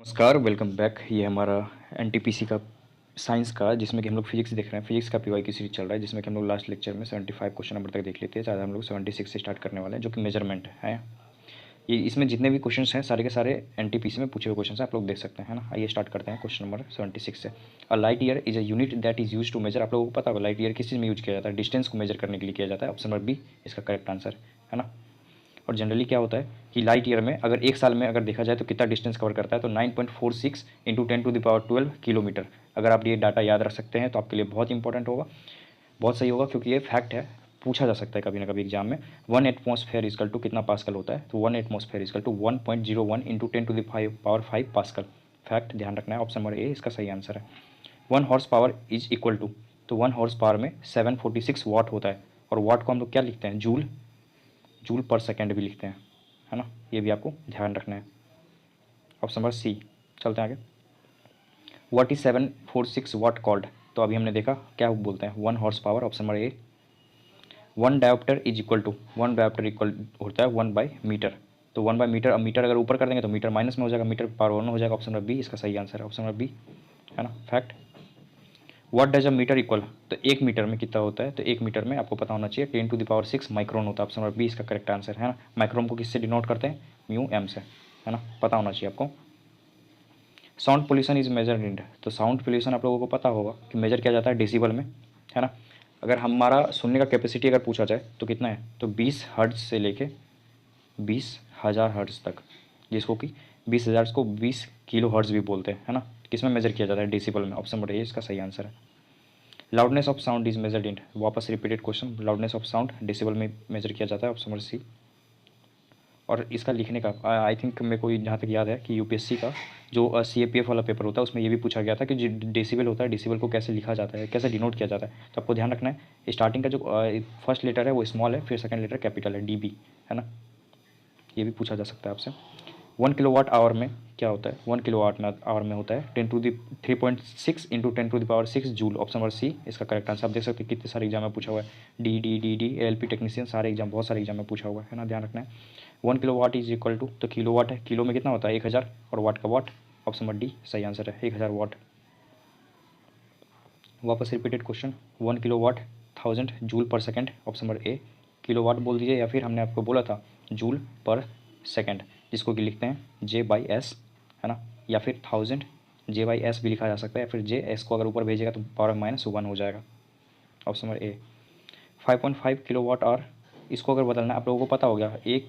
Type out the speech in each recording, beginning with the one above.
नमस्कार, welcome back. ये हमारा एनटीपीसी का साइंस का जिसमें कि हम लोग फिजिक्स देख रहे हैं। फिजिक्स का पीवाई की सीरीज चल रहा है जिसमें कि हम लोग लास्ट लेक्चर में 75 क्वेश्चन नंबर तक देख लेते हैं। ज़्यादा हम लोग 76 से स्टार्ट करने वाले हैं जो कि मेजरमेंट है। ये इसमें जितने भी क्वेश्चन हैं सारे के सारे एनटीपीसी में पूछे हुए क्वेश्चन हैं, आप लोग देख सकते हैं ना। आइए स्टार्ट करते हैं क्वेश्चन नंबर 76 से। A light year is a unit that is use to measure. आप लोगों को पता होगा लाइट ईयर किस चीज़ में यूज किया जाता है? डिस्टेंस को मेजर करने के लिए किया जाता है। ऑप्शन नंबर बी इसका करेक्ट आंसर है ना। और जनरली क्या होता है कि लाइट ईयर में अगर एक साल में अगर देखा जाए तो कितना डिस्टेंस कवर करता है, तो 9.46 इंटू 10⁻12 किलोमीटर। अगर आप ये डाटा याद रख सकते हैं तो आपके लिए बहुत इंपॉर्टेंट होगा, बहुत सही होगा, क्योंकि ये फैक्ट है, पूछा जा सकता है कभी ना कभी एग्जाम में। 1 एटमॉस्फेयर इजकल टू कितना पास्कल होता है? तो 1 atmosphere is equal to 1.01 into 10⁵ pascal. Fact ध्यान रखना है। ऑप्शन नंबर ए इसका सही आंसर है। 1 horse power is equal to, तो 1 हॉर्स पावर में 746 वाट होता है। और वाट को हम लोग क्या लिखते हैं? जूल, जूल पर सेकेंड भी लिखते हैं, है ना। ये भी आपको ध्यान रखना है। Option number C. चलते हैं आगे। What is 746 watt called? तो अभी हमने देखा क्या बोलते हैं, 1 horse power. Option number A. 1 dioptre is equal to, 1 dioptre equal होता है 1/मीटर। तो 1/मीटर, अब मीटर अगर ऊपर कर देंगे तो मीटर माइनस में हो जाएगा, मीटर पावर 1 हो जाएगा। ऑप्शन नंबर बी इसका सही आंसर है। ऑप्शन नंबर बी है ना। Fact. What does a metre equal? तो 1 मीटर में कितना होता है? तो 1 मीटर में आपको पता होना चाहिए 10⁶ माइक्रोन होता है। ऑप्शन नंबर बी इसका करेक्ट आंसर है ना। माइक्रोन को किससे डिनोट करते हैं? म्यू एम से, है ना, पता होना चाहिए आपको। साउंड पोल्यूशन इज मेजर्ड इन, तो साउंड पोल्यूशन आप लोगों को पता होगा कि मेजर किया जाता है डेसिबल में, है ना। अगर हमारा सुनने का कैपेसिटी अगर पूछा जाए तो कितना है? तो 20 हर्ट्ज से लेके 20,000 हर्ट्ज तक, जिसको कि 20,000 को 20 किलो हर्ट्ज भी बोलते हैं, है ना। किस में मेजर किया जाता है? डेसिबल में। ऑप्शन नंबर ए इसका सही आंसर है। Loudness of sound is measured in, वापस repeated question, loudness of sound decibel में मेजर किया जाता है। Option number C. और इसका लिखने का आई थिंक मेरे को जहाँ तक याद है कि यूपीएससी का जो CAPF वाला पेपर होता है उसमें ये भी पूछा गया था कि जो डेसिबल होता है, डेसिबल को कैसे लिखा जाता है, कैसे डिनोट किया जाता है। तो आपको ध्यान रखना है, स्टार्टिंग का जो फर्स्ट लेटर है वो स्मॉल है, फिर सेकंड लेटर कैपिटल है, DB, है ना। ये भी पूछा जा सकता है आपसे। 1 किलोवाट आवर में क्या होता है? 1 किलोवाट में होता है 10⁶ into 10⁶ joule. Option number C इसका करेक्ट आंसर। आप देख सकते हैं कितने सारे एग्जाम में पूछा हुआ है, डी ALP टेक्नीशियन, सारे एग्जाम, बहुत सारे एग्जाम में पूछा हुआ है ना, ध्यान रखना है। 1 किलोवाट इज इक्वल टू, तो किलोवाट है, किलो में कितना होता है? 1000, और वाट का वाट। ऑप्शन नंबर डी सही आंसर है, 1000 वाट। वापस रिपीटेड क्वेश्चन, 1 किलोवाट 1000 जूल पर सेकेंड। ऑप्शन नंबर ए किलोवाट बोल दीजिए, या फिर हमने आपको बोला था जूल पर सेकेंड, जिसको कि लिखते हैं J/S, है ना, या फिर 1000 J/S भी लिखा जा सकता है, या फिर JS को अगर ऊपर भेजेगा तो पावर -1 हो जाएगा। ऑप्शन नंबर ए। 5.5 किलोवाट आवर, इसको अगर बदलना आप लोगों को पता हो गया, 1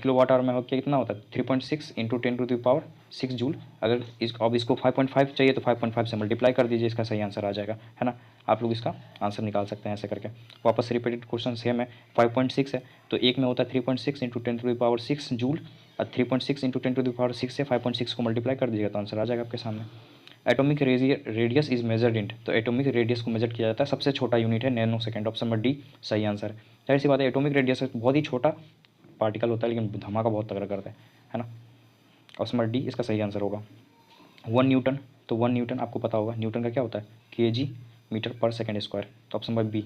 किलोवाट आवर में हो कितना होता है? 3.6 इंटू 10⁶ जूल। अगर अब इसको 5.5 चाहिए तो 5.5 से मल्टीप्लाई कर दीजिए, इसका सही आंसर आ जाएगा, है ना। आप लोग इसका आंसर निकाल सकते हैं ऐसे करके। वापस रिपीटेड क्वेश्चन सेम है, 5.6 है तो एक में होता है 3.6 इंटू 10⁶ जूल, और 3.6 इंटू 10⁶ से 5.6 को मल्टीप्लाई कर दीजिएगा तो आंसर आ जाएगा आपके सामने। एटॉमिक रेडियस इज मेजर्ड इन, तो एटॉमिक रेडियस को मेजर किया जाता है, सबसे छोटा यूनिट है nano second. Option number D सही आंसर है। जाहिर सी बात है, एटॉमिक रेडियस बहुत ही छोटा पार्टिकल होता है लेकिन धमाका बहुत तगड़ा करता है ना। ऑप्शन नंबर डी इसका सही आंसर होगा। 1 न्यूटन, तो 1 न्यूटन आपको पता होगा, न्यूटन का क्या होता है? KG metre per second square. तो option number B,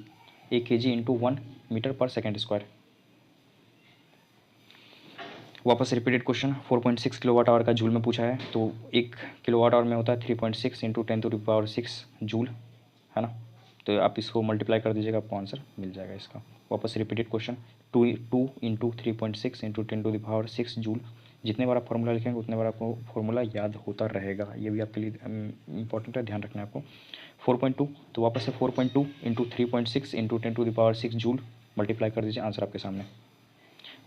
1 kg into 1 metre per second square. वापस रिपीटेड क्वेश्चन, 4.6 किलोवाट आवर का जूल में पूछा है, तो 1 किलोवाट आवर में होता है 3.6 इंटू 10⁶ जूल, है ना। तो आप इसको मल्टीप्लाई कर दीजिएगा, आपको आंसर मिल जाएगा इसका। वापस repeated question, 2 into 3.6 into 10⁶ joule. जितने बार आप फॉर्मूला लिखेंगे उतने बार आपको फॉर्मूला याद होता रहेगा, ये भी आपके लिए इंपॉर्टेंट है, ध्यान रखना है आपको। 4.2, तो वापस से 4.2 इंटू 3.6 इंटू 10⁶ जूल मल्टीप्लाई कर दीजिए, आंसर आपके सामने।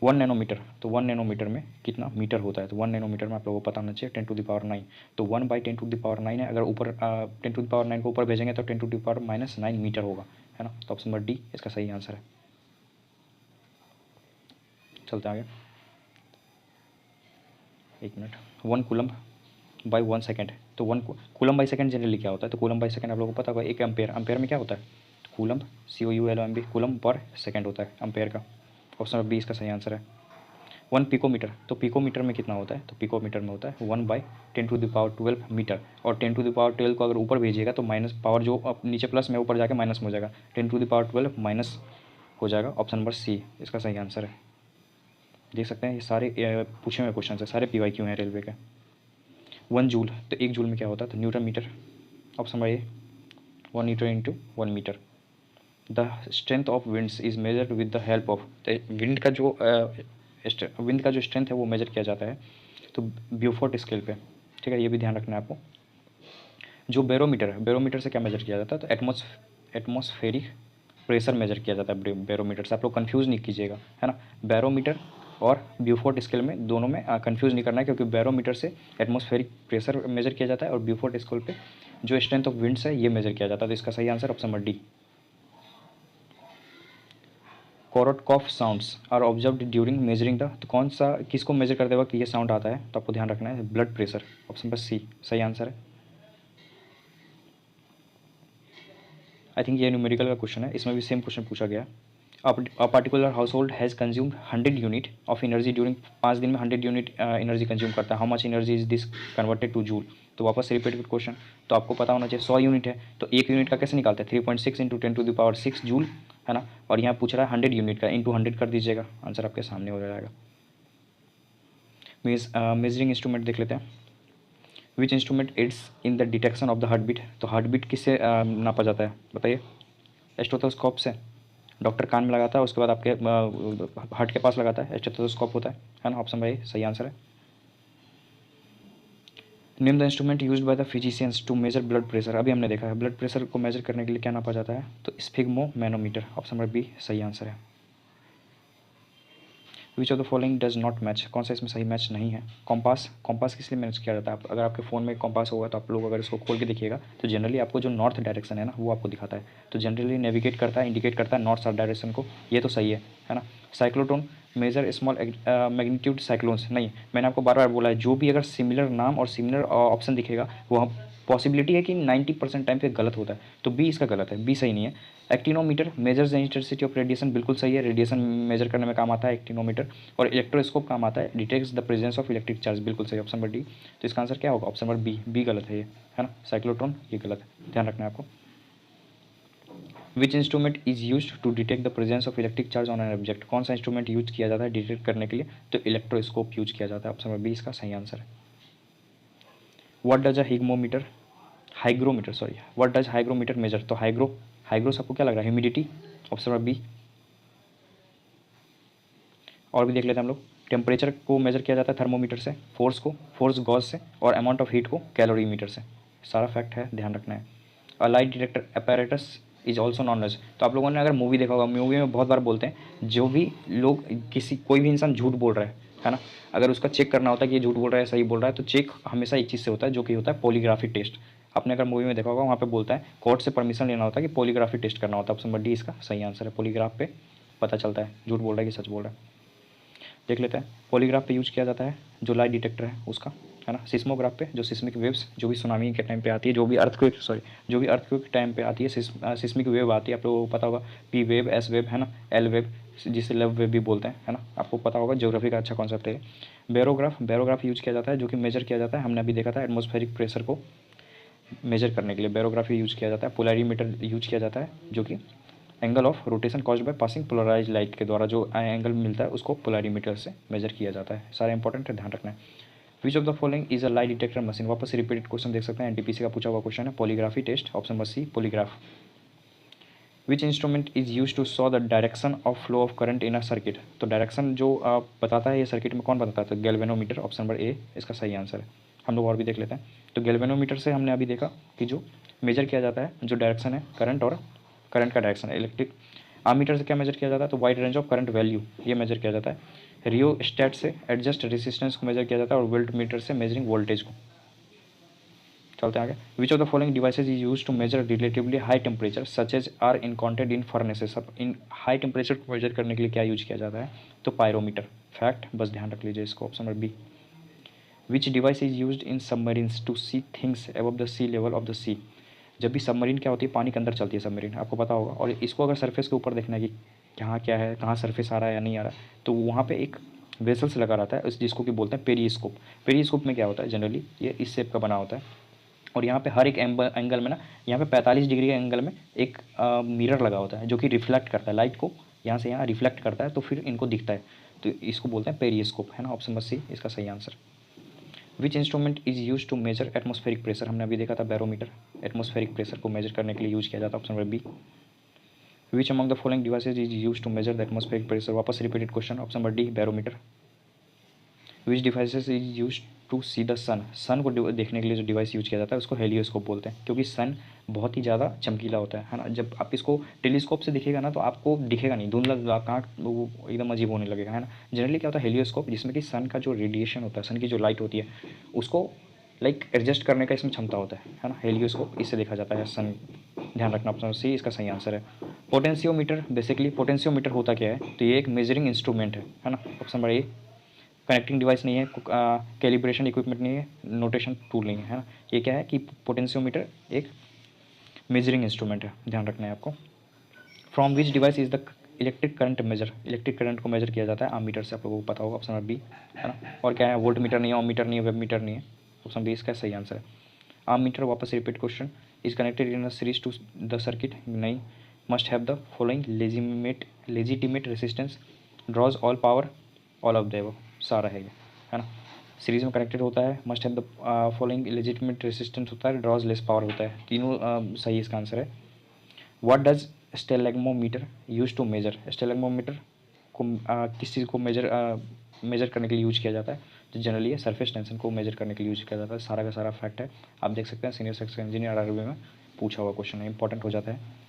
1 नैनोमीटर, तो 1 नैनोमीटर में कितना मीटर होता है? तो 1 नैनोमीटर में आप लोगों को पता होना चाहिए 10⁹ तो 1/10⁹ है, अगर ऊपर 10⁹ को ऊपर भेजेंगे तो 10⁻⁹ मीटर होगा, है ना। तो ऑप्शन नंबर डी इसका सही आंसर है। चलते आगे, एक मिनट। 1 कूलम्ब/1 सेकेंड, तो 1 कूलम्ब/सेकेंड जनरली क्या होता है? तो कूलम्ब/सेकेंड आप लोगों को पता होगा, 1 एम्पेयर, एम्पेयर में क्या होता है? कूलम्ब, COULMB, कूलम्ब पर सेकेंड होता है एम्पेयर का। ऑप्शन नंबर बी इसका सही आंसर है। 1 पिकोमीटर, तो पिकोमीटर में कितना होता है? तो पिकोमीटर में होता है 1/10⁻12 मीटर, और 10⁻12 को अगर ऊपर भेजिएगा तो माइनस पावर जो नीचे प्लस में ऊपर जाके माइनस में हो जाएगा, 10⁻12 माइनस हो जाएगा। ऑप्शन नंबर सी इसका सही आंसर है। देख सकते हैं ये सारे पूछे हुए क्वेश्चन है, सारे PYQ हैं रेलवे के। 1 जूल, तो 1 जूल में क्या होता है, तो newton metre. Option number A 1 newton into 1 metre. The strength of winds is measured with the help of, wind का जो स्ट्रेंथ है वो मेजर किया जाता है तो ब्यूफोर्ट स्केल पे, ठीक है, ये भी ध्यान रखना है आपको। जो बैरोमीटर है, बैरोमीटर से क्या मेजर किया जाता है, तो एटमॉस्फेरिक प्रेशर मेजर किया जाता है बैरोमीटर से। आप लोग कंफ्यूज नहीं कीजिएगा, है ना, बैरोमीटर और ब्यूफोर्ट स्केल में, दोनों में कंफ्यूज नहीं करना है, क्योंकि बैरोमीटर से एटमॉस्फेरिक प्रेशर मेजर किया जाता है और ब्यूफोर्ट स्केल पे जो स्ट्रेंथ ऑफ विंड्स है ये मेजर किया जाता है। तो इसका सही answer option number D. Korotkoff sounds are observed during measuring the, तो कौन सा, किसको मेजर करते वक्त ये साउंड आता है, तो आपको ध्यान रखना है blood pressure. Option number C सही आंसर है। आई थिंक ये न्यूमेरिकल का क्वेश्चन है, इसमें भी सेम क्वेश्चन पूछा गया। A particular household has consumed 100 unit of energy during, 5 दिन में 100 यूनिट एनर्जी कंज्यूम करता है। How much energy is this converted to joule, तो वापस से रिपीटेड क्वेश्चन, तो आपको पता होना चाहिए 100 यूनिट है तो 1 यूनिट का कैसे निकालते हैं, 3.6 इंटू 10⁶ जूल, है ना, और यहाँ पूछ रहा है 100 यूनिट का, इंटू 100 कर दीजिएगा, आंसर आपके सामने हो जाएगा। मेजरिंग इंस्ट्रूमेंट देख लेते हैं। Which instrument aids in the detection of the heart beat, तो हार्ट बीट किससे नापा जाता है बताइए, स्टेथोस्कोप से। डॉक्टर कान में लगाता है, उसके बाद आपके हार्ट के पास लगाता है, स्टेथोस्कोप होता है ना, ऑप्शन भाई सही आंसर है। Name the instrument used by the physicians to measure blood pressure, अभी हमने देखा है ब्लड प्रेशर को मेजर करने के लिए क्या नापा जाता है, तो sphygmomanometer, option number B सही आंसर है। Which of the following does not match, कौन सा इसमें सही मैच नहीं है। कॉम्पास, कॉम्पास किस लिए मैच किया जाता है, अगर आपके फ़ोन में कॉम्पास होगा तो आप लोग अगर इसको खोल के देखिएगा तो जनरली आपको जो नॉर्थ डायरेक्शन है ना वो आपको दिखाता है, तो जनरली नेविगेट करता है, इंडिकेट करता है नॉर्थ साउथ डायरेक्शन को, ये तो सही है ना। Cyclotron measure small magnitude cyclones, नहीं, मैंने आपको बार बार बोला है जो भी अगर सिमिलर नाम और सिमिलर ऑप्शन दिखेगा वो पॉसिबिलिटी है कि 90% टाइम पे गलत होता है, तो बी इसका गलत है, बी सही नहीं है। Actinometer measures the intensity of radiation, बिल्कुल सही है, रेडिएशन मेजर करने में काम आता है एक्टिनोमीटर। और इलेक्ट्रोस्कोप काम आता है, detects the presence of electric charge, बिल्कुल सही, ऑप्शन नंबर डी। तो इसका आंसर क्या होगा, ऑप्शन नंबर बी, बी गलत है ये, है ना, साइक्लोट्रॉन ये गलत है, ध्यान रखना है आपको। Which instrument is use to detect the presence of electric charge on an object, कौन सा इंस्ट्रूमेंट यूज किया जाता है डिटेक्ट करने के लिए, तो इलेक्ट्रोस्कोप यूज किया जाता है, ऑप्शन नंबर बी इसका सही आंसर है। What does a hygmometer, hygrometer sorry, what does hygrometer measure, तो हाइग्रो से आपको क्या लग रहा है, ह्यूमिडिटी, ऑप्शन नंबर बी। और भी देख लेते हैं हम लोग। टेम्परेचर को मेजर किया जाता है थर्मोमीटर से, फोर्स गॉज से, और अमाउंट ऑफ हीट को कैलोरीमीटर से, सारा फैक्ट है, ध्यान रखना है। A light detector apparatus is also known as, तो आप लोगों ने अगर मूवी देखा होगा, मूवी में बहुत बार बोलते हैं जो भी लोग कोई भी इंसान झूठ बोल रहा है ना, अगर उसका चेक करना होता है कि ये झूठ बोल रहा है सही बोल रहा है, तो चेक हमेशा एक चीज़ से होता है जो कि होता है पॉलीग्राफी टेस्ट। आपने अगर मूवी में देखा होगा वहाँ पे बोलता है कोर्ट से परमिशन लेना होता है कि पॉलीग्राफी टेस्ट करना होता है, ऑप्शन नंबर डी इसका सही आंसर है। पॉलीग्राफ पे पता चलता है झूठ बोल रहा है कि सच बोल रहा है। देख लेते हैं, पॉलीग्राफ पे यूज किया जाता है जो लाइट डिटेक्टर है उसका, है ना, सिस्मोग्राफ पे जो सिस्मिक वेव्स जो भी सुनामी के टाइम पे आती है, जो भी अर्थक्वेक के टाइम पे आती है, सिस्मिक वेव आती है, आप लोगों को पता होगा, पी वेव, एस वेव, है ना, एल वेव, जिसे लव वेव भी बोलते हैं, है ना, आपको पता होगा, ज्योग्राफी का अच्छा कॉन्सेप्ट है। बैरोग्राफ यूज किया जाता है जो कि मेजर किया जाता है, हमने अभी देखा था एटमॉस्फेरिक प्रेशर को मेजर करने के लिए बैरोग्राफी यूज किया जाता है। पोलैरिमीटर यूज किया जाता है जो कि angle of rotation caused by passing polarise light के द्वारा जो एंगल मिलता है उसको पोलैरिमीटर से मेजर किया जाता है, सारा इंपॉर्टेंट है, ध्यान रखना है। Which of the following is a light detector machine, वापस से रिपीटेड क्वेश्चन देख सकते हैं, एनटीपीसी का पूछा हुआ क्वेश्चन है, polygraphy test, option number C polygraph. Which instrument is use to saw the direction of flow of current in a circuit, तो डायरेक्शन जो बताता है ये सर्किट में कौन बताता है, तो गैल्वेनोमीटर, ऑप्शन नंबर ए इसका सही आंसर है। हम लोग और भी देख लेते हैं, तो गैल्वेनोमीटर से हमने अभी देखा कि जो मेजर किया जाता है जो डायरेक्शन है करंट और करंट का डायरेक्शन इलेक्ट्रिक। आमीटर से क्या मेजर किया जाता है, तो wide range of current value ये मेजर किया जाता है। रियोस्टेट से एडजस्ट रेजिस्टेंस को मेजर किया जाता है, और वोल्ट मीटर से मेजरिंग वोल्टेज को। चलते हैं आगे। Which of the following devices is use to measure relatively high temperature such as are encountered in furnaces, अब इन हाई टेम्परेचर को मेजर करने के लिए क्या यूज किया जाता है, तो पायरोमीटर, फैक्ट, बस ध्यान रख लीजिए इसको, option number B. Which device is use in submarines to see things above the sea level of the sea, जब भी सबमरीन क्या होती है, पानी के अंदर चलती है सबमरीन, आपको पता होगा, और इसको अगर सरफेस के ऊपर देखना है कि कहाँ क्या है, कहाँ सरफेस आ रहा है या नहीं आ रहा है, तो वहाँ पे एक वेसल्स लगा रहता है उस जिसको कि बोलते हैं पेरिस्कोप। पेरिस्कोप में क्या होता है, जनरली ये इस शेप का बना होता है, और यहाँ पे हर एक एंगल में ना, यहाँ पे 45 डिग्री के एंगल में एक मिरर लगा होता है जो कि रिफ्लेक्ट करता है लाइट को, यहाँ से यहाँ रिफ्लेक्ट करता है, तो फिर इनको दिखता है, तो इसको बोलते हैं पेरिस्कोप, है ना, ऑप्शन नंबर सी इसका सही answer. Which instrument is use to measure atmospheric pressure, हमने अभी देखा था बैरोमीटर, एटमॉस्फेरिक प्रेशर को मेजर करने के लिए यूज किया जाता है, option number B. Which among the following devices is use to measure the atmospheric pressure, वापस repeated question, option number D barometer. Which devices is use to see the sun, sun को देखने के लिए जो device use किया जाता है उसको हेलियोस्कोप बोलते हैं, क्योंकि सन बहुत ही ज़्यादा चमकीला होता है ना। जब आप इसको टेलीस्कोप से दिखेगा ना तो आपको दिखेगा नहीं, धुंधला कहाँ वो एकदम अजीब होने लगेगा, है ना। जनरली क्या होता है हेलियोस्कोप, जिसमें कि सन का जो रेडिएशन होता है, सन की जो लाइट होती है उसको लाइक एडजस्ट करने का इसमें क्षमता होता है ना। हेलियोस्कोप इससे देखा जाता है सन, ध्यान रखना, ऑप्शन सी इसका सही आंसर है। पोटेंशियोमीटर, बेसिकली पोटेंशियोमीटर होता क्या है, तो ये एक मेजरिंग इंस्ट्रूमेंट है ना, ऑप्शन नंबर ए। कनेक्टिंग डिवाइस नहीं है, कैलिब्रेशन इक्विपमेंट नहीं है, नोटेशन टूल नहीं है ना। ये क्या है कि पोटेंशियोमीटर एक मेजरिंग इंस्ट्रूमेंट है, ध्यान रखना है आपको। From which device is the electric current measure, electric current को मेजर किया जाता है आमीटर से, आप लोगों को पता होगा, ऑप्शन नंबर बी, है ना। और क्या है, वोल्ट मीटर नहीं है, ओम मीटर नहीं है, वेब मीटर नहीं है, ऑप्शन बी इसका सही आंसर है। आर्म मीटर, वापस repeat question, is connected in a series to the circuit, नहीं। Must have the following legitimate resistance, draws all power, all of the सारा है ये, है ना। सीरीज में कनेक्टेड होता है, must have the following legitimate resistance होता है, ड्रॉज लेस पावर होता है, तीनों सही इसका आंसर है। What does stalagmometer use to measure, stalagmometer को किस चीज़ को मेजर करने के लिए यूज किया जाता है, तो जनरली ये सरफेस टेंशन को मेजर करने के लिए यूज किया जाता है। सारा का सारा फैक्ट है, आप देख सकते हैं सीनियर सेक्शन इंजीनियर आरआरबी में पूछा हुआ क्वेश्चन है, इंपॉर्टेंट हो जाता है।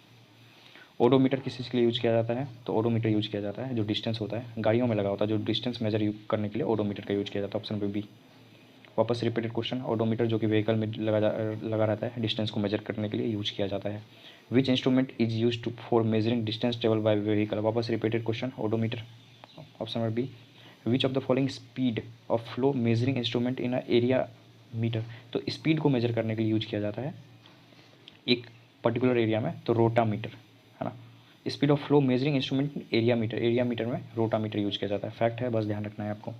ओडोमीटर किस चीज़ के लिए यूज किया जाता है, तो ओडोमीटर यूज किया जाता है जो डिस्टेंस होता है, गाड़ियों में लगा होता है जो डिस्टेंस मेजर करने के लिए ओडोमीटर का यूज किया जाता है, ऑप्शन नंबर बी। वापस रिपीटेड क्वेश्चन, ओडोमीटर जो कि व्हीकल में लगा रहता है, डिस्टेंस को मेजर करने के लिए यूज किया जाता है। Which instrument is use to for measuring distance travel by vehicle, वापस repeated question, odometer, option number B. Which of the following speed of flow measuring instrument in a area meter, तो speed को measure करने के लिए use किया जाता है एक पर्टिकुलर एरिया में, तो रोटा मीटर, है ना। Speed of flow measuring instrument area meter में रोटा मीटर यूज किया जाता है, फैक्ट है, बस ध्यान रखना है आपको।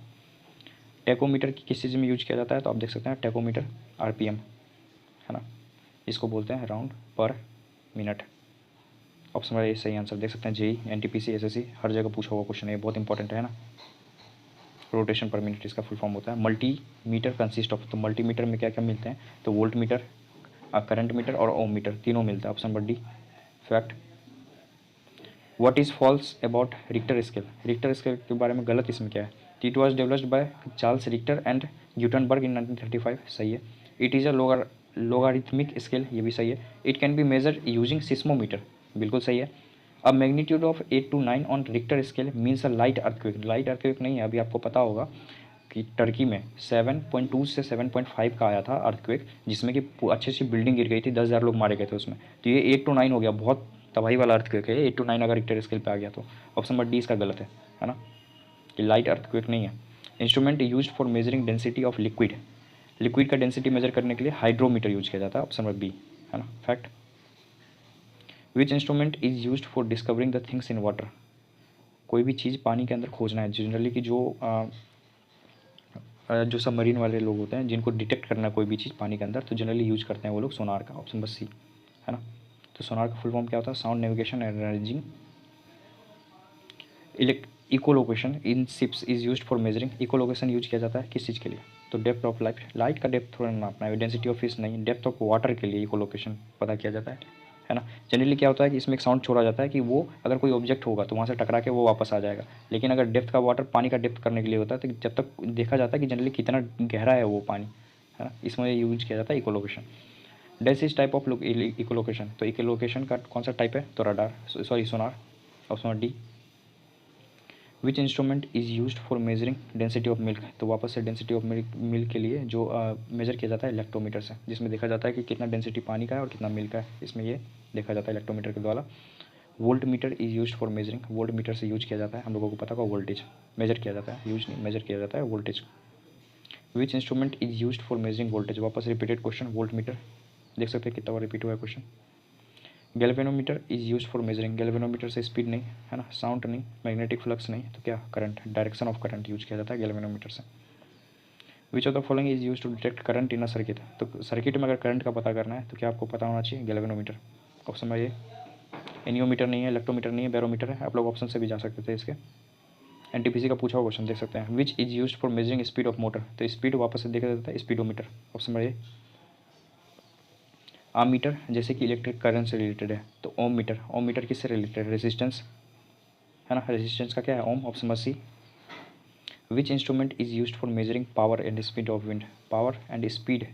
टेकोमीटर किस चीज़ में यूज किया जाता है, तो आप देख सकते हैं टेकोमीटर आरपीएम, है ना, इसको बोलते हैं राउंड पर मिनट, ऑप्शन नंबर ए सही आंसर। देख सकते हैं जेई, एनटीपीसी, एसएससी हर जगह पूछा हुआ क्वेश्चन है, बहुत इंपॉर्टेंट है ना। रोटेशन पर मिनट इसका फुल फॉर्म होता है। मल्टीमीटर कंसिस्ट ऑफ, तो मल्टीमीटर में क्या क्या मिलते हैं, तो वोल्ट मीटर, करंट मीटर और ओम मीटर तीनों मिलता है, option number D fact. What is false about Richter scale, Richter scale के बारे में गलत इसमें क्या है, it was developed by Charles Richter and Gutenberg in 1935, सही है। It is a logarithmic scale, ये भी सही है। It can be measure using seismometer, बिल्कुल सही है। अब magnitude of 8 to 9 on Richter scale means a light earthquake, light earthquake नहीं है, अभी आपको पता होगा कि टर्की में 7.2 से 7.5 का आया था अर्थक्वेक, जिसमें कि अच्छी अच्छी बिल्डिंग गिर गई थी, 10,000 लोग मारे गए थे उसमें। तो ये 8 to 9 हो गया, बहुत तबाही वाला अर्थक्वेक है, 8 to 9 अगर रिक्टर स्केल पे आ गया तो ऑप्शन नंबर डी इसका गलत है ना, कि लाइट अर्थक्वेक नहीं है। Instrument use for measuring density of liquid, liquid का डेंसिटी मेजर करने के लिए हाइड्रोमीटर यूज किया जाता है, ऑप्शन नंबर बी, है ना, fact. Which instrument is use for discovering the things in water, कोई भी चीज़ पानी के अंदर खोजना है, जनरली कि जो सबमरीन वाले लोग होते हैं जिनको डिटेक्ट करना है कोई भी चीज़ पानी के अंदर, तो जनरली यूज करते हैं वो लोग सोनार का, ऑप्शन बस सी, है ना। तो सोनार का फुल फॉर्म क्या होता है, sound navigation and ranging echolocation in ships is use for measuring, echolocation use किया जाता है किस चीज़ के लिए, तो डेप्थ ऑफ लाइट, लाइट का डेप्थ थोड़ा नापना है, डेंसिटी ऑफ फिश नहीं, डेप्थ ऑफ वाटर के लिए इकोलोकेशन पता किया जाता है ना। जनरली क्या होता है कि इसमें एक साउंड छोड़ा जाता है कि वो अगर कोई ऑब्जेक्ट होगा तो वहाँ से टकरा के वो वापस आ जाएगा, लेकिन अगर डेप्थ का वाटर पानी का डेप्थ करने के लिए होता है तो जब तक देखा जाता है कि जनरली कितना गहरा है वो पानी, है ना, इसमें यूज किया जाता है echolocation. This is type of echolocation, तो इकोलोकेशन का कौन सा टाइप है, तो radar, sorry sonar, option D. Which instrument is use for measuring density of milk, तो वापस से डेंसिटी ऑफ मिल्क के लिए जो मेजर किया जाता है इलेक्ट्रोमीटर से, जिसमें देखा जाता है कि कितना डेंसिटी पानी का है और कितना मिल्क का है, इसमें ये देखा जाता है इलेक्ट्रोमीटर के द्वारा। Volt meter is use for measuring, volt meter से यूज किया जाता है, हम लोगों को पता होगा वोल्टेज मेजर किया जाता है, यूज नहीं मेजर किया जाता है voltage. Which instrument is use for measuring voltage, वापस रिपीटेड क्वेश्चन, वोल्ट मीटर, देख सकते हैं कितना बार रिपीट हुआ है question. Galvanometer is use for measuring, galvanometer से स्पीड नहीं, है ना, साउंड नहीं, मैग्नेटिक फ्लक्स नहीं, तो क्या current, direction of current use किया जाता है गैल्वेनोमीटर से। Which of the following is use to detect current in a circuit, तो सर्किट में अगर करंट का पता करना है तो क्या आपको पता होना चाहिए, गैल्वेनोमीटर, ऑप्शन नंबर ए। एनियोमीटर नहीं है, इलेक्ट्रोमीटर नहीं है, बैरोमीटर है, आप लोग ऑप्शन से भी जा सकते थे इसके। एनटीपीसी का पूछा हुआ क्वेश्चन देख सकते हैं। Which is used for measuring speed of motor, तो स्पीड वापस से देखा जाता है speedometer, option number A. Ammeter जैसे कि इलेक्ट्रिक करंट से रिलेटेड है, तो ओम मीटर, ओम मीटर किससे रिलेटेड है, रेजिस्टेंस है ना, रेजिस्टेंस का क्या है ohm, option number C. Which instrument is used for measuring power and speed of wind, power and speed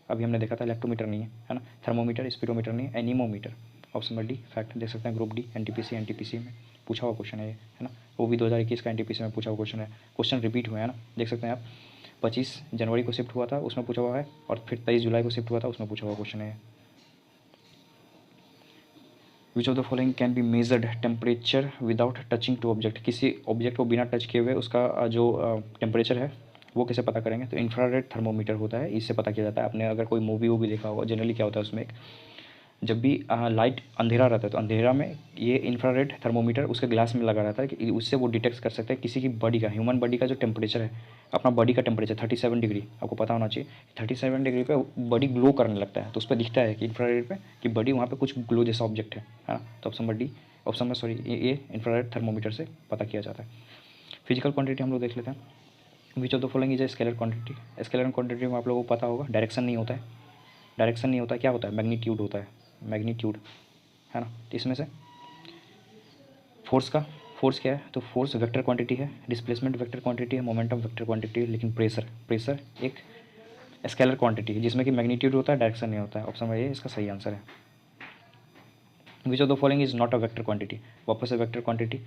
अभी हमने देखा था इलेक्ट्रोमीटर नहीं है ना, थर्मोमीटर, स्पीडोमीटर नहीं है, anemometer, option number D fact देख सकते हैं ग्रुप डी एनटीपीसी में पूछा हुआ क्वेश्चन है ये, है ना, वो भी 2021 का एनटीपीसी में पूछा हुआ क्वेश्चन है, क्वेश्चन रिपीट हुए हैं ना, देख सकते हैं आप 25 जनवरी को शिफ्ट हुआ था उसमें पूछा हुआ है, और फिर 23 जुलाई को शिफ्ट हुआ था उसमें पूछा हुआ क्वेश्चन है। Which of the following can be measured temperature without touching to object, किसी ऑब्जेक्ट को बिना टच किए हुए उसका जो टेम्परेचर है वो कैसे पता करेंगे, तो इंफ्रारेड थर्मोमीटर होता है, इससे पता किया जाता है। आपने अगर कोई मूवी वो भी देखा होगा, जनरली क्या होता है उसमें एक, जब भी लाइट अंधेरा रहता है तो अंधेरा में ये इंफ्रारेड थर्मोमीटर उसके ग्लास में लगा रहता है कि उससे वो डिटेक्ट कर सकते हैं किसी की बॉडी का, ह्यूमन बॉडी का जो टेम्परेचर है, अपना बॉडी का टेम्परेचर 37 डिग्री आपको पता होना चाहिए, 37 डिग्री पे बॉडी ग्लो करने लगता है, तो उस पर दिखता है कि इंफ्रारेड पे कि बॉडी वहाँ पे कुछ ग्लो जैसा ऑब्जेक्ट है ना, तो ऑप्शन नंबर डी, ऑप्शन में सॉरी ये इंफ्रारेड थर्मोमीटर से पता किया जाता है। फिजिकल क्वांटिटी हम लोग देख लेते हैं। विच of the following is a scalar quantity, scalar quantity में आप लोगों को पता होगा डायरेक्शन नहीं होता है, डायरेक्शन नहीं होता है, क्या होता है मैग्नीट्यूड होता है, मैग्नीट्यूड है ना, तो इसमें से फोर्स का, फोर्स क्या है, तो फोर्स वेक्टर क्वांटिटी है, डिस्प्लेसमेंट वेक्टर क्वांटिटी है, मोमेंटम वेक्टर क्वांटिटी है, लेकिन प्रेशर, प्रेशर एक स्केलर क्वांटिटी है जिसमें कि मैग्नीट्यूड होता है, डायरेक्शन नहीं होता है, ऑप्शन नंबर ए इसका सही आंसर है। Which of the following is not a vector quantity, वापस से वेक्टर क्वांटिटी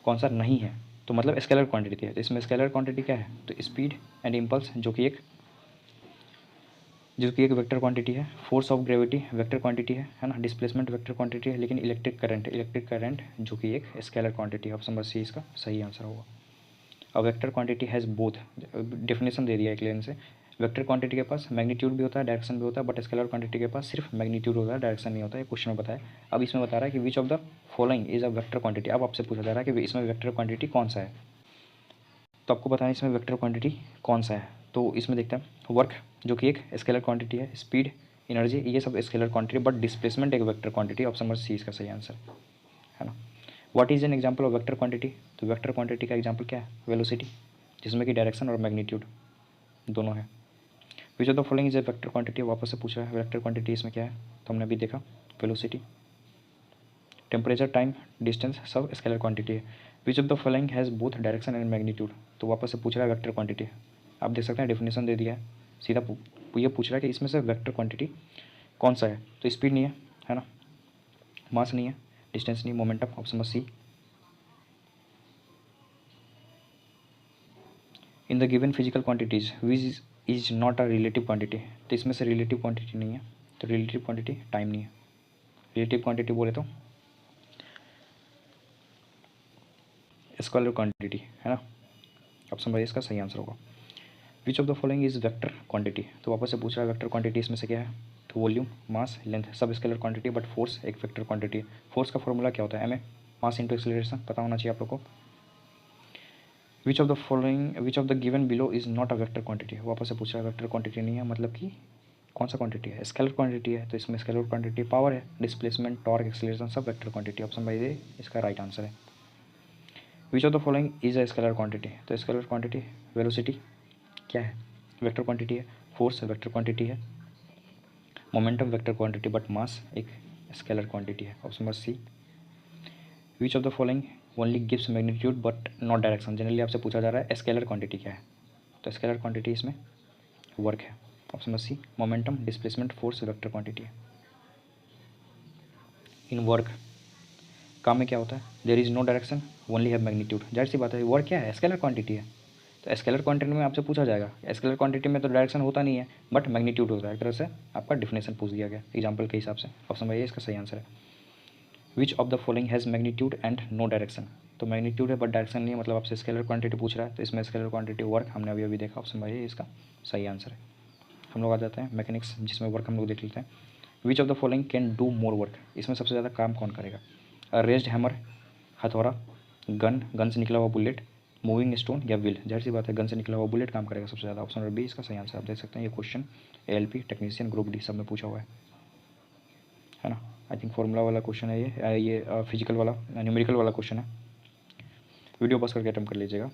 कौन सा नहीं है, तो मतलब स्केलर क्वांटिटी है, तो इसमें स्केलर क्वांटिटी क्या है, तो स्पीड एंड इम्पल्स जो कि एक वेक्टर क्वांटिटी है, force of gravity vector quantity है ना, डिस्प्लेसमेंट वेक्टर क्वांटिटी है, लेकिन इलेक्ट्रिक करंट जो कि एक स्केलर क्वांटिटी है, ऑप्शन नंबर सी इसका सही आंसर होगा। अब vector quantity has both, definition दे दिया एक लाइन से, वेक्टर क्वांटिटी के पास मैग्नीट्यूड भी होता है, डायरेक्शन भी होता है, बट स्केलर क्वांटिटी के पास सिर्फ मैग्नीट्यूड होता है, डायरेक्शन नहीं होता है, क्वेश्चन में बताया। अब इसमें बता रहा है कि विच of the following is a vector quantity, अब आपसे पूछा जा रहा है कि इसमें वेक्टर क्वांटिटी कौन सा है, तो आपको बताना है इसमें वेक्टर क्वांटिटी कौन सा है, तो इसमें देखते हैं वर्क जो कि एक स्केलर क्वांटिटी है, स्पीड, एनर्जी ये सब स्केलर क्वांटिटी, बट डिस्प्लेसमेंट एक vector quantity, option number C इसका सही आंसर है ना। What is an example of vector quantity, तो वेक्टर क्वांटिटी का एग्जांपल क्या है, वेलोसिटी, जिसमें कि डायरेक्शन और मैग्नीट्यूड दोनों है। Which of the following is a vector quantity, वापस से पूछ रहा है वेक्टर क्वांटिटी इसमें क्या है, तो हमने अभी देखा वेलोसिटी, टेम्परेचर, टाइम, डिस्टेंस सब स्केलर क्वांटिटी है। Which of the following has both direction and magnitude, तो वापस से पूछ रहा है वेक्टर क्वांटिटी, आप देख सकते हैं डेफिनेशन दे दिया है, सीधा ये पूछ रहा है कि इसमें से वेक्टर क्वांटिटी कौन सा है, तो स्पीड नहीं है ना, मास नहीं है, डिस्टेंस नहीं, momentum, option number C. In the given physical quantities which is not a relative quantity, तो इसमें से रिलेटिव क्वांटिटी नहीं है, तो रिलेटिव क्वांटिटी टाइम नहीं है, रिलेटिव क्वांटिटी बोले तो स्केलर क्वांटिटी है ना, ऑप्शन नंबर इसका सही आंसर होगा। विच of the following is vector quantity, तो वापस से पूछ रहा है वेक्टर क्वांटिटी इसमें से क्या है, तो वॉल्यूम, मास, लेंथ सब स्केलर क्वांटिटी, बट फोर्स एक वेक्टर क्वांटिटी है। फोर्स का फॉर्मूला क्या होता है, M A, mass into acceleration, पता होना चाहिए आप लोग को। Which of the following, which of the given below is not a vector quantity, वापस से पूछ रहा है वेक्टर क्वांटिटी नहीं है, मतलब कि कौन सा क्वांटिटी है, स्केलर क्वांटिटी है, तो इसमें स्केलर क्वांटिटी पावर है, डिस्प्लेसमेंट, टॉर्क, एक्सेलरेशन सब vector quantity, option by A इसका राइट आंसर है। Which of the following is a scalar quantity, तो स्केलर क्वांटिटी वेलोसिटी क्या है, वेक्टर क्वांटिटी है, फोर्स वेक्टर क्वांटिटी है, momentum vector quantity, but mass एक scalar quantity है, option number C. Which of the following only gives magnitude but not direction, generally आपसे पूछा जा रहा है स्केलर क्वांटिटी क्या है, तो स्केलर क्वांटिटी इसमें वर्क है, option number C. Momentum, displacement, force vector quantity है। इन वर्क काम में क्या होता है, there is no direction only have magnitude, जाहिर सी बात है वर्क क्या है, स्केलर क्वांटिटी है, तो स्केलर क्वांटिटी में आपसे पूछा जाएगा, स्केलर क्वांटिटी में तो डायरेक्शन होता नहीं है बट मैग्नीट्यूड होता है, एक तरह से आपका डिफिनेशन पूछ दिया गया एग्जाम्पल के हिसाब से, ऑप्शन नंबर ए इसका सही आंसर है। Which of the following has magnitude and no direction, तो मैग्नीट्यूड है बट डायरेक्शन नहीं है, मतलब आपसे स्केलर क्वांटिटी पूछ रहा है, तो इसमें स्केलर क्वांटिटी वर्क हमने अभी अभी देखा, ऑप्शन नंबर ए इसका सही आंसर है। हम लोग आ जाते हैं मैकेनिक्स, जिसमें वर्क हम लोग देख लेते हैं। विच of the following can do more work, इसमें सबसे ज़्यादा काम कौन करेगा, रेज्ड हैमर, हथौड़ा, गन से निकला हुआ बुलेट, मूविंग स्टोन या व्हील, जाहिर सी बात है गन से निकला हुआ बुलेट काम करेगा सबसे ज़्यादा, ऑप्शन नंबर बी इसका सही आंसर। आप देख सकते हैं ये question ALP technician group D सब में पूछा हुआ है ना, आई थिंक फॉर्मूला वाला क्वेश्चन है ये फिजिकल वाला न्यूमेरिकल वाला क्वेश्चन है। वीडियो पॉज करके अटेम्प्ट कर लीजिएगा।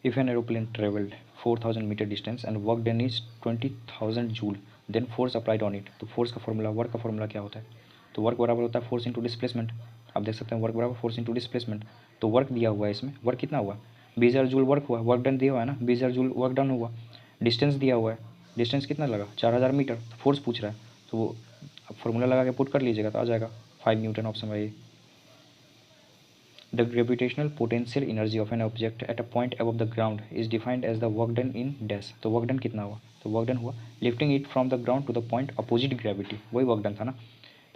If an aeroplane travelled 4000 metre distance and work done is 20,000 joule then force applied on it. तो फोर्स का फॉर्मूला, वर्क का फॉर्मूला क्या होता है? तो वर्क बराबर होता है फोर्स इंटू डिस्प्लेसमेंट। आप देख सकते हैं वर्क बराबर फोर्स इंटू डिस्प्लेसमेंट। तो वर्क दिया हुआ है इसमें, वर्क कितना हुआ? 20,000 जूल वर्क हुआ, वर्क डन दिया हुआ है ना, 20,000 जूल वर्क डन हुआ। डिस्टेंस दिया हुआ है, डिस्टेंस कितना लगा? 4,000 मीटर। फोर्स पूछ रहा है तो वो फॉर्मूला लगा के पुट कर लीजिएगा तो आ जाएगा 5 न्यूटन। ऑप्शन है ये। The gravitational potential energy of an object at a point above the ground is defined as the work done in dash। तो वर्क डन कितना हुआ? तो वर्क डन हुआ lifting it from the ground to the point opposite gravity, वही work done था ना।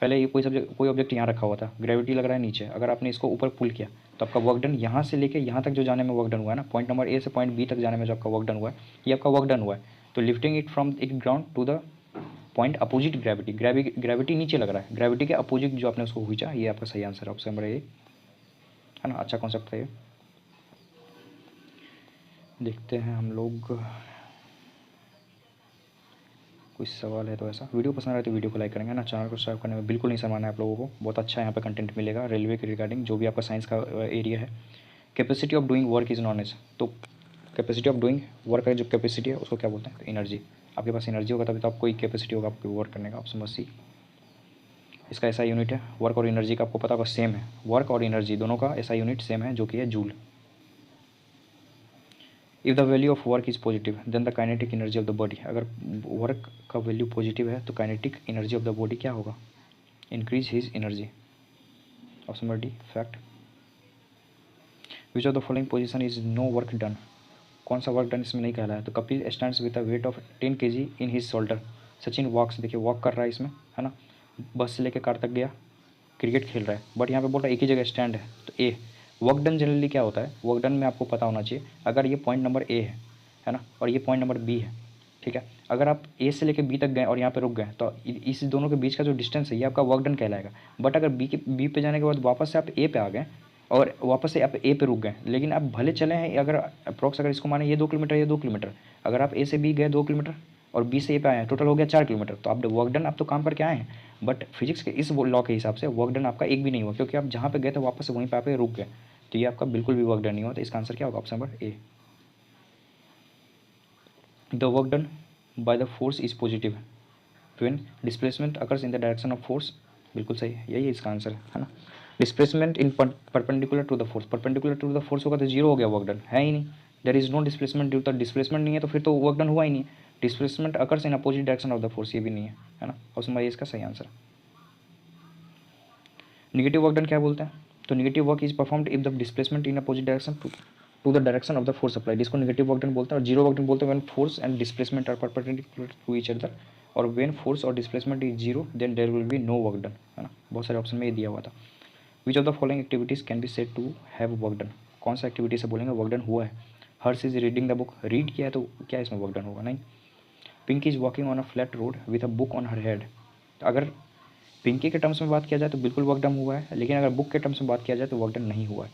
पहले ये कोई ऑब्जेक्ट यहाँ रखा हुआ था, ग्रेविटी लग रहा है नीचे, अगर आपने इसको ऊपर पुल किया तो आपका वर्क डन यहाँ से लेके यहाँ तक जो जाने में वर्क डन हुआ है ना, पॉइंट नंबर ए से पॉइंट बी तक जाने में जो आपका वर्क डन हुआ है, ये आपका वर्क डन हुआ है। तो lifting it from it ground to the point opposite gravity, gravity नीचे लग रहा है, ग्रेविटी के अपोजिट जो आपने उसको खींचा, ये आपका सही आंसर है। ऑप्शन नंबर ए है ना। अच्छा कॉन्सेप्ट था ये। देखते हैं हम लोग, कुछ सवाल है तो ऐसा। वीडियो पसंद आ रहा है तो वीडियो को लाइक करेंगे ना। चैनल को सब्सक्राइब करने में बिल्कुल नहीं शर्माना है आप लोगों को, बहुत अच्छा यहाँ पे कंटेंट मिलेगा रेलवे के रिगार्डिंग, जो भी आपका साइंस का एरिया है। Capacity of doing work is known as. तो कैपेसिटी ऑफ डूइंग वर्क का जो कैपेसिटी है उसको क्या बोलते हैं? तो एनर्जी। आपके पास एनर्जी होगा तभी तो आपको कोई कैपेसिटी होगा आपको वर्क करने का। ऑप्शन बस सी। इसका ऐसा यूनिट है, वर्क और एनर्जी का आपको पता होगा सेम है, वर्क और एनर्जी दोनों का ऐसा यूनिट सेम है जो कि है joule. If the value of work is positive then the kinetic energy of the body. अगर वर्क का वैल्यू पॉजिटिव है तो kinetic energy of the body क्या होगा? Increase his energy. Option number D fact. Which of the following position is no work done. कौन सा work done इसमें नहीं कहला है? तो Kapil stands with a weight of 10 kg in his shoulder. Sachin वॉक्स, देखिए वॉक कर रहा है इसमें, है ना, बस से लेकर कार तक गया, क्रिकेट खेल रहा है, बट यहाँ पे बोल रहा है एक ही जगह स्टैंड है। तो ए वर्क डन जनरली क्या होता है? वर्क डन में आपको पता होना चाहिए, अगर ये पॉइंट नंबर ए है ना, और ये पॉइंट नंबर बी है, ठीक है, अगर आप ए से लेकर बी तक गए और यहाँ पे रुक गए तो इस दोनों के बीच का जो डिस्टेंस है ये आपका वर्क डन कहलाएगा। बट अगर बी पे जाने के बाद वापस से आप ए पे आ गए और वापस से आप ए पे रुक गए, लेकिन आप भले चले हैं, अगर अप्रॉक्स अगर इसको माने ये 2 किलोमीटर, ये 2 किलोमीटर, अगर आप ए से बी गए 2 किलोमीटर और बी से ए पे आए हैं, टोटल हो गया 4 किलोमीटर, तो आप वर्क डन आप तो काम करके आए हैं, बट फिजिक्स के इस लॉ के हिसाब से वर्क डन आपका एक भी नहीं हुआ, क्योंकि आप जहाँ पे गए थे वापस से वहीं पे आप रुक गए, तो ये आपका बिल्कुल भी वर्क डन नहीं हुआ। तो इसका आंसर क्या होगा? Option number A. The work done by the force is positive when displacement occurs in the direction of force. बिल्कुल सही है, यही इसका आंसर है ना। Displacement in perpendicular to the force, perpendicular to the force होगा तो जीरो हो गया, वर्क डन है ही नहीं। There is no displacement due, तो डिस्प्लेसमेंट नहीं है तो फिर तो वर्क डन हुआ ही नहीं। Displacement occurs in opposite direction of the force, ये भी नहीं है ना। ऑप्शन नंबर ए इसका सही आंसर। नेगेटिव वर्क डन क्या बोलते हैं? तो negative work is performed if the displacement in opposite direction to the direction of the force applied, इसको नेगेटिव वर्क डन बोलते हैं। और जीरो वर्क डन बोलते हैं when force and displacement are perpendicular to each other, और when force और displacement is zero then there will be no work done, है ना। बहुत सारे ऑप्शन में ये दिया हुआ था। Which of the following activities can be said to have work done. कौन सा एक्टिविटी से बोलेंगे वर्क डन हुआ है? Harsh is reading the book, read किया है तो क्या इसमें वर्क डन होगा? नहीं। Pinky is walking on a flat road with a book on her head. अगर पिंकी के टर्म्स में बात किया जाए तो बिल्कुल वर्क डन हुआ है, लेकिन अगर बुक के टर्म्स में बात किया जाए तो वर्क डन नहीं हुआ है।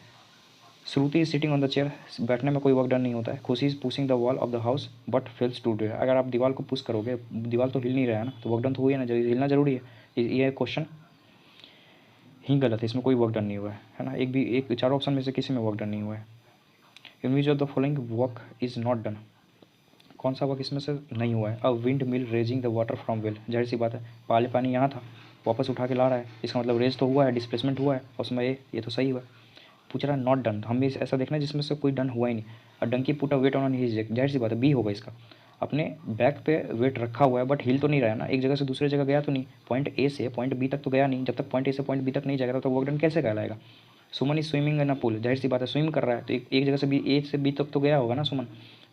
Shruti is sitting on the chair, बैठने में कोई वर्क डन नहीं होता है। Khushi is pushing the wall of the house but fails to do. अगर आप दीवार को पुश करोगे, दीवार तो हिल नहीं रहा है ना, तो वर्क डन तो हुई है ना, हिलना जरूरी है। ये क्वेश्चन ही गलत है, इसमें कोई वर्क डन नहीं हुआ है ना। एक चारों ऑप्शन में से किसी में वर्क डन नहीं हुआ है। In which of the following work is not done. कौन सा वर्क इसमें से नहीं हुआ है? A windmill raising the water from well, जाहिर सी बात है, पहले पानी यहाँ था वापस उठा के ला रहा है, इसका मतलब रेज तो हुआ है, डिस्प्लेसमेंट हुआ है। और उसमें ये तो सही हुआ। पूछ रहा है नॉट डन, हम भी ऐसा देखना है जिसमें से कोई डन हुआ ही नहीं। और donkey put a weight on his back, जाहिर सी बात है बी होगा इसका, अपने बैक पे वेट रखा हुआ है बट हिल तो नहीं रहा है ना, एक जगह से दूसरे जगह गया तो नहीं, पॉइंट ए से पॉइंट बी तक तो गया नहीं। जब तक पॉइंट ए से पॉइंट बी तक नहीं जाएगा तो वर्क डन कैसे कहलाएगा? Suman is swimming in a pool, जाहिर सी बात है स्विम कर रहा है, तो एक जगह से बी ए से बी तक तो गया होगा ना सुमन,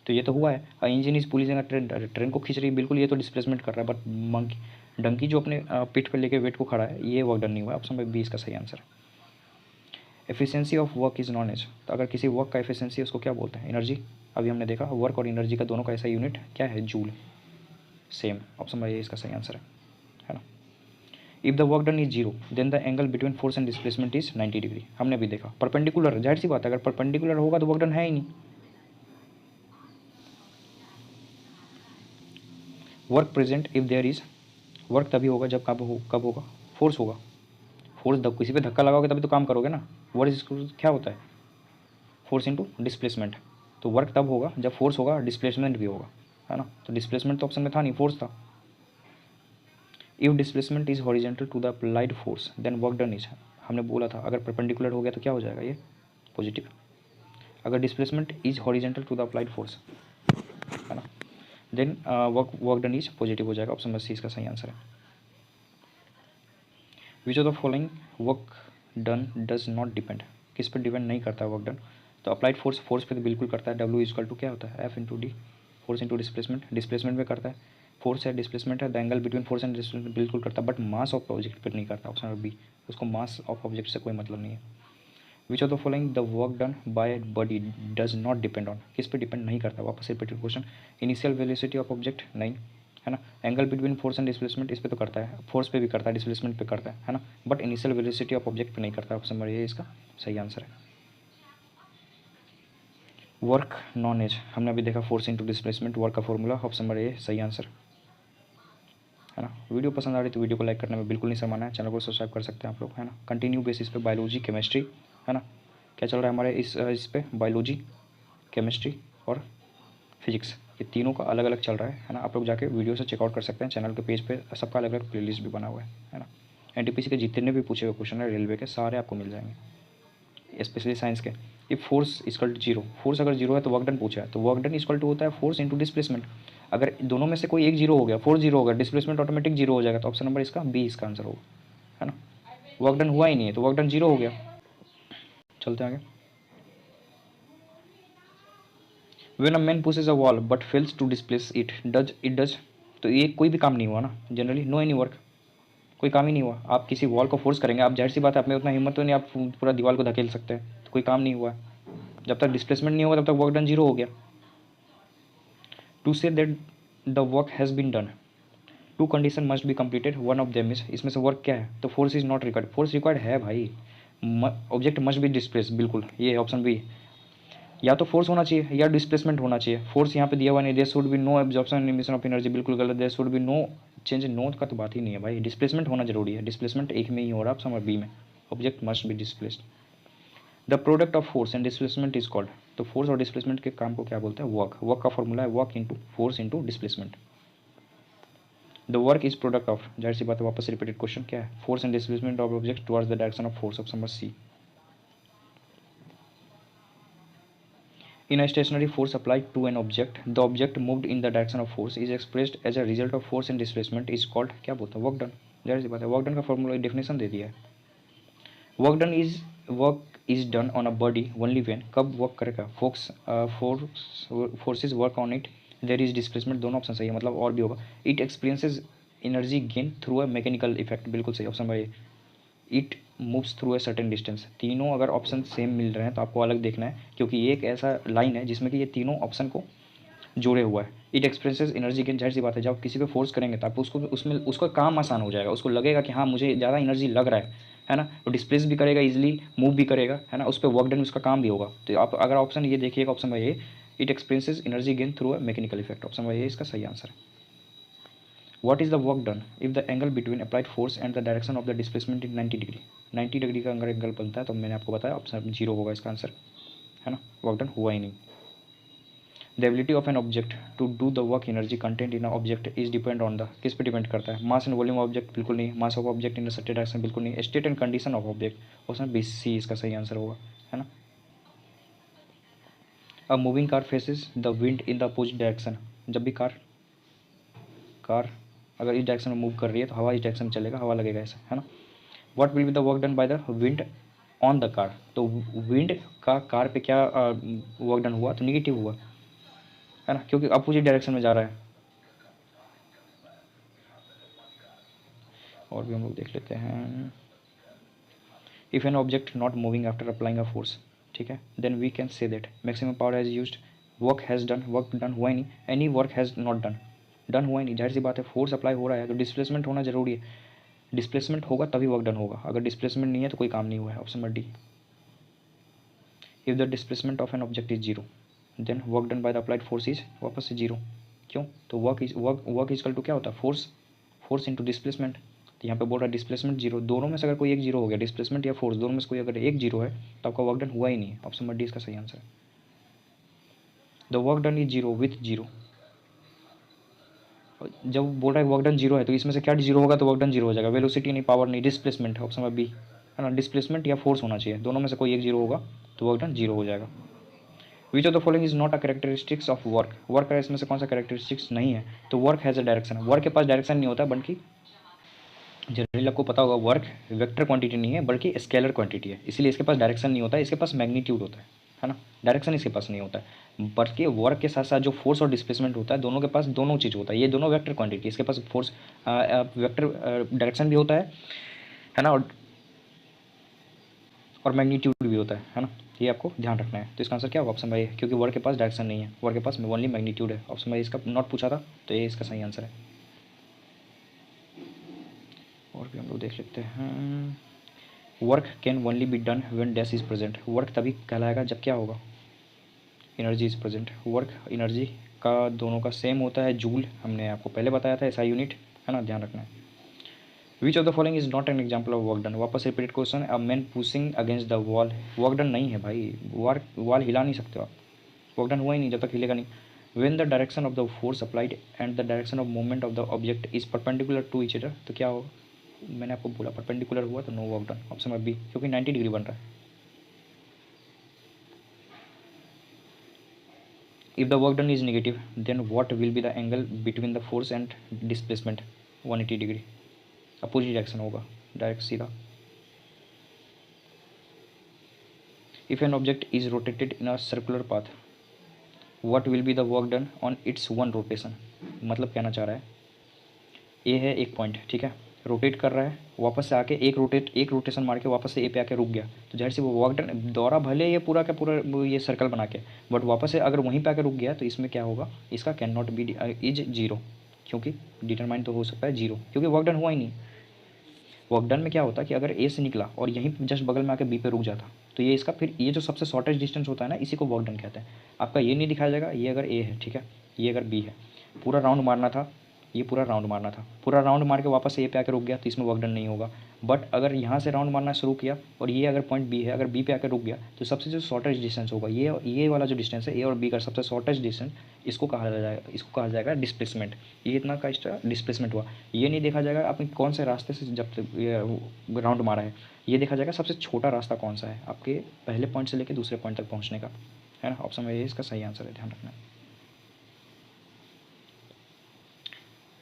तो ये तो हुआ है। और इंजन इज पुलिंग ट्रेन को खींच रही है, बिल्कुल ये तो डिस्प्लेसमेंट कर रहा है, बट मंकी डंकी जो अपने पीठ पर लेके वेट को खड़ा है, ये वर्क डन नहीं हुआ। ऑप्शन नंबर बी इसका सही आंसर है। Efficiency of work is known as, तो अगर किसी वर्क का एफिशिएंसी उसको क्या बोलते हैं? एनर्जी। अभी हमने देखा वर्क और एनर्जी का दोनों का ऐसा यूनिट क्या है? Joule. Same. Option number A इसका सही आंसर है ना। If the work done is zero then the angle between force and displacement is 90 degree. हमने भी देखा परपेंडिकुलर, जाहिर सी बात है अगर परपेंडिकुलर होगा तो वर्क डन है ही नहीं। Work present if there is, work तभी होगा जब कब होगा? फोर्स होगा। फोर्स किसी पे धक्का लगाओगे तभी तो काम करोगे ना। वर्क क्या होता है? फोर्स इंटू डिस्प्लेसमेंट, तो वर्क तब होगा जब फोर्स होगा डिस्प्लेसमेंट भी होगा, है ना। तो डिस्प्लेसमेंट तो ऑप्शन में था नहीं, फोर्स था। If displacement is horizontal to the applied force then work done is, हमने बोला था अगर परपेंडिकुलर हो गया तो क्या हो जाएगा, ये पॉजिटिव। अगर displacement is horizontal to the applied force, है ना, then work done is positive हो जाएगा। ऑप्शन नंबर सी इसका सही आंसर है। Which of the following work done does not depend, किस पर डिपेंड नहीं करता है वर्क डन, तो अप्लाइड फोर्स, फोर्स पे तो बिल्कुल करता है, डब्ल्यू इजकल टू क्या होता है F into D, force into displacement, displacement में करता है, फोर्स है डिस्प्लेसमेंट है, the angle between force and displacement बिल्कुल करता है, बट मास ऑफ ऑब्जेक्ट पर नहीं करता। ऑप्शन नंबर बी, उसको मास ऑफ ऑब्जेक्ट से कोई मतलब नहीं है। Which of the following the work done by body does not depend on, किस पे डिपेंड नहीं करता, वापस repeated question. Initial velocity of object नहीं, है ना। Angle between force and displacement इस पे तो करता है, फोर्स पे भी करता है, डिस्प्लेसमेंट पे करता है ना, but initial velocity of object पे नहीं करता। ऑप्शन नंबर ए इसका सही आंसर है। वर्क नॉन एज, हमने अभी देखा फोर्स इंटू डिस्प्लेसमेंट, वर्क का फॉर्मूला, ऑप्शन नंबर ए सही आंसर, है ना। वीडियो पसंद आ रही तो वीडियो को लाइक करने में बिल्कुल नहीं शर्माना है, चैनल को सब्सक्राइब कर सकते हैं आप लोग, है ना। कंटिन्यू बेसिस पे बायोलॉजी केमिस्ट्री, है ना, क्या चल रहा है हमारे इस पे, बायोलॉजी, केमिस्ट्री और फिजिक्स, ये तीनों का अलग अलग चल रहा है ना। आप लोग जाके वीडियो से चेकआउट कर सकते हैं, चैनल के पेज पे सबका अलग अलग प्लेलिस्ट भी बना हुआ है ना। एनटीपीसी के जितने भी पूछे हुए क्वेश्चन है रेलवे के, सारे आपको मिल जाएंगे, स्पेशली साइंस के। ये force equal to zero, force अगर जीरो है तो वर्क डन पूछा है, तो वर्क डन इक्वल टू होता है फोर्स इंटू डिस्प्लेसमेंट। अगर दोनों में से कोई एक जीरो हो गया, फोर्स जीरो हो गया, डिस्प्लेसमेंट ऑटोमेटिक जीरो हो जाएगा, तो ऑप्शन नंबर इसका बी इसका आंसर होगा, है ना। वर्क डन हुआ ही नहीं है तो वर्क डन जीरो हो गया। चलते आगे। When a man pushes a wall but fails to displace it, does, तो ये कोई भी काम नहीं हुआ ना, जनरली नो एनी वर्क, कोई काम ही नहीं हुआ। आप किसी वॉल को फोर्स करेंगे, आप जाहिर सी बात है, आप में उतना हिम्मत तो नहीं, आप पूरा दीवार को धकेल सकते हैं, तो कोई काम नहीं हुआ। जब तक डिस्प्लेसमेंट नहीं होगा तब तक वर्क डन जीरो हो गया। To say that the work has been done, two condition must be completed, one of them is, इसमें से वर्क क्या है, तो force is not required, force required है भाई, ऑब्जेक्ट मस्ट बी डिस्प्लेस, बिल्कुल ये ऑप्शन बी, या तो फोर्स होना चाहिए या डिस्प्लेसमेंट होना चाहिए। फोर्स यहाँ पे दिया हुआ नहीं, there should be no absorption emission of energy, बिल्कुल गलत, there should be no change, no का तो बात ही नहीं है भाई, डिस्प्लेसमेंट होना जरूरी है, डिस्प्लेसमेंट एक में ही हो रहा है, आप समझ बी में, object must be displaced. The product of force and displacement is called, तो फोर्स और डिस्प्लेसमेंट के काम को क्या बोलते हैं, वर्क, वर्क का फॉर्मूला है work into force into displacement. The work is product of, जाहिर सी बात है, वापस रिपीटेड क्वेश्चन क्या है, force and displacement of object towards the direction of force, option number C. In a stationary force applied to an object, the object moved in the direction of force is expressed as a result of force and displacement is called, क्या बोलता है, work done. जाहिर सी बात है, work done का formula definition दे दिया है। Work is done on a body only when, कब वर्क करेगा, forces work on it, there is displacement, दोनों ऑप्शन सही है, मतलब और भी होगा। It experiences energy gain through a mechanical effect, बिल्कुल सही, ऑप्शन भाई। It moves through a certain distance, तीनों अगर ऑप्शन सेम मिल रहे हैं तो आपको अलग देखना है, क्योंकि ये एक ऐसा लाइन है जिसमें कि ये तीनों ऑप्शन को जोड़े हुआ है। इट एक्सप्रेसेस एनर्जी गेन, जाहिर सी बात है, जब आप किसी पे फोर्स करेंगे तो आप उसको उसमें उसका काम आसान हो जाएगा, उसको लगेगा कि हाँ मुझे ज़्यादा एनर्जी लग रहा है ना, तो डिस्प्लेस भी करेगा इजिली, मूव भी करेगा, है ना, उस पर वर्क डन उसका काम भी होगा। तो आप अगर ऑप्शन ये देखिएगा, ऑप्शन भाई ये, it expresses energy gain through a mechanical effect, option भाई ये इसका सही आंसर है। What is the work done if the angle between applied force and the direction of the displacement is 90 degree, 90 degree का अगर angle बनता है तो मैंने आपको बताया ऑप्शन जीरो होगा इसका आंसर, है ना, वर्क डन हुआ ही नहीं। The ability of an object to do the work energy content in object is depend on the, किस पे डिपेंड करता है, mass and volume of object, बिल्कुल नहीं, mass of object in certain direction, बिल्कुल नहीं, state and condition of object, option B C इसका सही आंसर होगा, है ना। A moving car faces the wind in the opposite direction, जब भी कार कार अगर इस डायरेक्शन में मूव कर रही है तो हवा इस डायरेक्शन में चलेगा, हवा लगेगा ऐसा, है ना। What will be the work done by the wind on the car, तो विंड का कार पे क्या वर्क डन हुआ, तो निगेटिव हुआ, है ना, क्योंकि अपोजिट डायरेक्शन में जा रहा है। और भी हम लोग देख लेते हैं। If an object not moving after applying a force, ठीक है, then we can say that maximum power has used, work has done, work done हुआ ही नहीं, any work has not done, done हुआ ही नहीं, जाहिर सी बात है, फोर्स अप्लाई हो रहा है तो डिस्प्लेसमेंट होना जरूरी है, डिस्प्लेसमेंट होगा तभी वर्क डन होगा, अगर डिस्प्लेसमेंट नहीं है तो कोई काम नहीं हुआ है, option number D. If the displacement of an object is zero then work done by the applied force is, वापस से जीरो, क्यों, तो वर्क इज इक्वल टू क्या होता है, फोर्स, फोर्स इंटू डिस्प्लेसमेंट, तो यहाँ पे बोल रहा है डिस्प्लेसमेंट जीरो, दोनों में से अगर कोई एक जीरो हो गया, डिस्प्लेसमेंट या फोर्स दोनों में से कोई अगर एक जीरो है तो आपका वर्क डन हुआ ही नहीं है। ऑप्शन नंबर डी इसका सही आंसर है। The work done is zero with zero. जब बोल रहा है वर्क डन जीरो है तो इसमें से क्या जीरो होगा, तो वर्क डन जीरो हो जाएगा। वेलोसिटी नहीं, पावर नहीं, डिस्प्लेसमेंट। ऑप्शन नंबर बी है ना, डिस्प्लेसमेंट या फोर्स होना चाहिए, दोनों में से कोई एक जीरो होगा तो वर्क डन जीरो हो जाएगा। विच of the following is not a characteristics of work. Work का इसमें से कौन सा कैरेक्टरिस्टिक्स नहीं है, तो work has a direction. Work के पास डायरेक्शन नहीं होता, बल्कि जनरली आपको पता होगा वर्क वेक्टर क्वांटिटी नहीं है बल्कि स्केलर क्वांटिटी है, इसलिए इसके पास डायरेक्शन नहीं होता है, इसके पास मैग्नीट्यूड होता है ना, डायरेक्शन इसके पास नहीं होता है। बल्कि वर्क के साथ साथ जो फोर्स और डिस्प्लेसमेंट होता है दोनों के पास दोनों चीज़ होता है, ये दोनों वेक्टर क्वांटिटी, इसके पास फोर्स वेक्टर डायरेक्शन भी होता है ना, और मैग्नीट्यूड भी होता है ना, ये आपको ध्यान रखना है। तो इसका आंसर क्या होगा, ऑप्शन भाई, क्योंकि वर्क के पास डायरेक्शन नहीं है, वर्क के पास ओनली मैग्नीट्यूड है। ऑप्शन भाई इसका नॉट पूछा था तो ये इसका सही आंसर है। और भी हम लोग देख लेते हैं। Work can only be done when dash is present. Work तभी कहलाएगा जब क्या होगा, energy is present. Work energy का दोनों का सेम होता है, जूल, हमने आपको पहले बताया था, ऐसा यूनिट है ना, ध्यान रखना है। Which of the following is not an example of work done. वापस repeat question, a man pushing against the wall, work done नहीं है भाई, वॉल हिला नहीं सकते आप, वर्क डन हुआ ही नहीं जब तक हिलेगा नहीं। When the direction of the force applied and the direction of movement of the object is perpendicular to each other, तो क्या होगा, मैंने आपको बोला परपेंडिकुलर हुआ तो no work done. Option number B, क्योंकि 90 डिग्री बन रहा है। If the work done is negative then what will be the angle between the force and displacement, 180 degree, opposite direction होगा, डायरेक्ट सीधा। If an object is rotated in a circular path what will be the work done on its one rotation. मतलब कहना चाह रहा है, ए है एक point, ठीक है, रोटेट कर रहा है, वापस से आके एक रोटेशन मार के वापस से ए पे आके रुक गया, तो जाहिर से वो वर्क डन, दौरा भले ये पूरा का पूरा ये सर्कल बना के, बट वापस से अगर वहीं पे आके रुक गया तो इसमें क्या होगा, इसका can not be is zero, क्योंकि डिटरमाइन तो हो सकता है जीरो, क्योंकि वर्क डन हुआ ही नहीं। वर्क डन में क्या होता है कि अगर ए से निकला और यहीं जस्ट बगल में आके बी पे रुक जाता तो ये इसका फिर ये जो सबसे शॉर्टेस्ट डिस्टेंस होता है ना, इसी को वर्क डन कहते हैं। आपका ये नहीं दिखाया जाएगा, ये अगर ए है, ठीक है, ये अगर बी है, पूरा राउंड मारना था, ये पूरा राउंड मारना था, पूरा राउंड मार के वापस ए पे आके रुक गया तो इसमें वर्क डन नहीं होगा। बट अगर यहाँ से राउंड मारना शुरू किया और ये अगर पॉइंट बी है, अगर बी पे आकर रुक गया तो सबसे जो शॉर्टेस्ट डिस्टेंस होगा, ये वाला जो डिस्टेंस है ए और बी का सबसे शॉर्टेस्ट डिस्टेंस, इसको कहा जाएगा डिस्प्लेसमेंट। ये इतना का एक्स्ट्रा डिस्प्लेसमेंट हुआ। ये नहीं देखा जाएगा आपने कौन से रास्ते से जब राउंड मारा है, ये देखा जाएगा सबसे छोटा रास्ता कौन सा है आपके पहले पॉइंट से लेकर दूसरे पॉइंट तक पहुँचने का, है ना। ऑप्शन में ये इसका सही आंसर है, ध्यान रखना।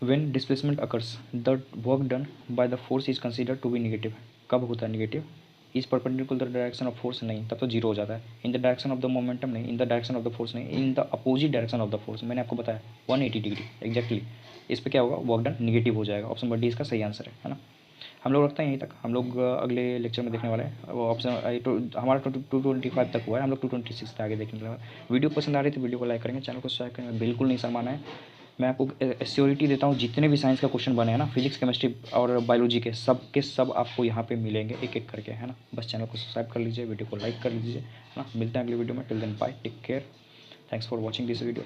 When displacement occurs, the work done by the force is considered to be negative. कब होता है negative, is perpendicular direction of force नहीं, तब तो जीरो हो जाता है। In the direction of the momentum नहीं, in the direction of the force नहीं, in the opposite direction of the force, मैंने आपको बताया 180 डिग्री एग्जैक्टली, इस पर क्या होगा, वर्क डन निगेटिव हो जाएगा। ऑप्शन नंबर डी इसका सही आंसर है ना। हम लोग रखते हैं यहीं तक, हम लोग अगले लेक्चर में देखने वाले हैं। ऑप्शन हमारा 225 तक हुआ है, हम लोग 226 तक आगे देखने वाले हैं। वीडियो पसंद आ रही तो वीडियो को लाइक करेंगे, चैनल को सब्सक्राइब करेंगे, बिल्कुल नहीं शर्माना है। मैं आपको श्योरिटी देता हूँ, जितने भी साइंस का क्वेश्चन बने हैं ना, फिजिक्स केमिस्ट्री और बायोलॉजी के सब आपको यहाँ पे मिलेंगे एक एक करके, है ना। बस चैनल को सब्सक्राइब कर लीजिए, वीडियो को लाइक कर लीजिए, है ना। मिलते हैं अगले वीडियो में, till then bye, take care, thanks for watching this video.